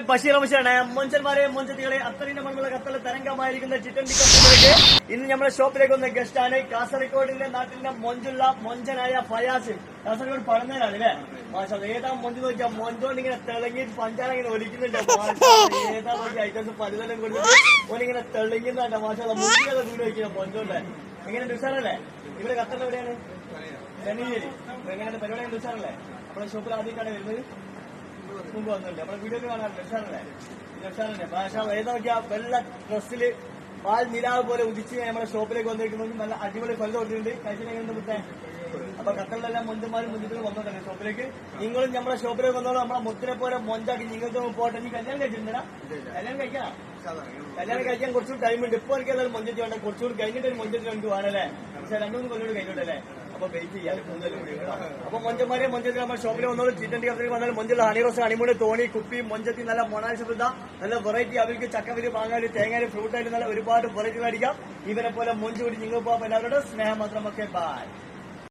Basheer അംശാണ്. മൊഞ്ചന്മാരെ മൊഞ്ചത്തികളെ അത്തറിന്റെ മണ്ണുള്ള കത്തല തരംഗമായിരിക്കുന്ന chicken ടിക്കറ്റിലേക്ക് ഇന്ന് നമ്മുടെ ഷോപ്പിലേക്ക് വന്ന ഗസ്റ്റ് ആണ് കാസർഗോഡിന്റെ നാട്ടിലെ മൊഞ്ചുള്ള മൊഞ്ചനായ ഫയാസ്. കാസർഗോഡ് പടന്നേരാണ് അല്ലേ? മാഷാ ഏതാ മൊഞ്ച് നോക്കിയാൽ മൊഞ്ചോണ്ട് ഇങ്ങനെ തിളങ്ങി പഞ്ചാര ഇങ്ങനെ ഒലിക്കുന്നുണ്ട്. ഏതാ നോക്കിയ ഐറ്റംസ് പലതരം കൊടുത്തിട്ട് ഓനിങ്ങനെ തെളിങ്ങുന്നുണ്ട്. മാഷാ മുന്നിലുള്ള ദൂരം വയ്ക്കുന്ന മൊഞ്ചോണ്ട് എങ്ങനെ ഉഷാറല്ലേ? ഇവിടെ കത്തല എവിടെയാണ്? ചെന്നൈശ്ശേരി. എങ്ങനെയാണ് പരിപാടി? ഉഷാറല്ലേ? നമ്മുടെ ഷോപ്പിൽ ആദ്യമായിട്ടാണ് വരുന്നത്? മുമ്പ് വന്നിട്ടുണ്ട്. നമ്മുടെ വീഡിയോ കാണാറില്ല. ഉഷാറല്ലേ? ഉഷാറല്ലേ? മാഷാ ഏതാ നോക്കിയാ വെള്ള ഡ്രസ്സില് പാൽ നിലാവ് പോലെ ഉദിച്ച് നമ്മുടെ ഷോപ്പിലേക്ക് വന്നിരിക്കുന്നത്. നല്ല അടിപൊളി ഫലം കൊടുത്തിട്ടുണ്ട്. കഴിച്ചിട്ട് മുട്ടേ അപ്പൊ ഖത്തറിലെല്ലാം മൊഞ്ചന്മാരും മുഞ്ചിട്ടും വന്നോട്ടെ ഷോപ്പിലേക്ക്. നിങ്ങളും നമ്മുടെ ഷോപ്പിലേക്ക് വന്നോളൂ. നമ്മളെ മുത്തിനെ പോലെ മൊഞ്ചാക്കി നിങ്ങൾക്ക് പോട്ടെ. നീ കല്യാണം കഴിച്ചിട്ടുണ്ടാ? കല്യാണം കഴിക്കാം. കല്യാണം കഴിക്കാൻ കുറച്ചുകൂടി ടൈം ഉണ്ട്. ഇപ്പൊ എനിക്ക് എല്ലാവരും മൊഞ്ചത്തി വേണ്ട. കുറച്ചുകൂടി കഴിഞ്ഞിട്ട് ഒരു മൊഞ്ചത്തി രണ്ട് വേണല്ലേ? പക്ഷെ 2-3 കൊല്ലം കഴിഞ്ഞോട്ടല്ലേ? അപ്പൊ വെയിറ്റ് ചെയ്യാൻ അപ്പൊ മൊഞ്ചന്മാരെ മൊഞ്ചത്തി നമ്മുടെ ഷോപ്പിൽ വന്നോളൂ. ചിക്കൻ ടിക്കറ്റിലേക്ക് വന്നാലും മൊഞ്ചുള്ള ഹണിറോസ് ഹണിമൂണ് തോണി കുപ്പി മൊഞ്ചത്തി നല്ല മൊണാലിസ നല്ല വെറൈറ്റി. അവർക്ക് ചക്കവരി പാങ്ങാല് തേങ്ങാല് ഫ്രൂട്ടായിട്ട് നല്ല ഒരുപാട് വെറൈറ്റി അടിക്കാം. ഇവരെ പോലെ മൊഞ്ച് കൂടി നിങ്ങൾ പോകാം. എല്ലാവരോടും സ്നേഹം മാത്രം. ഒക്കെ ബൈ.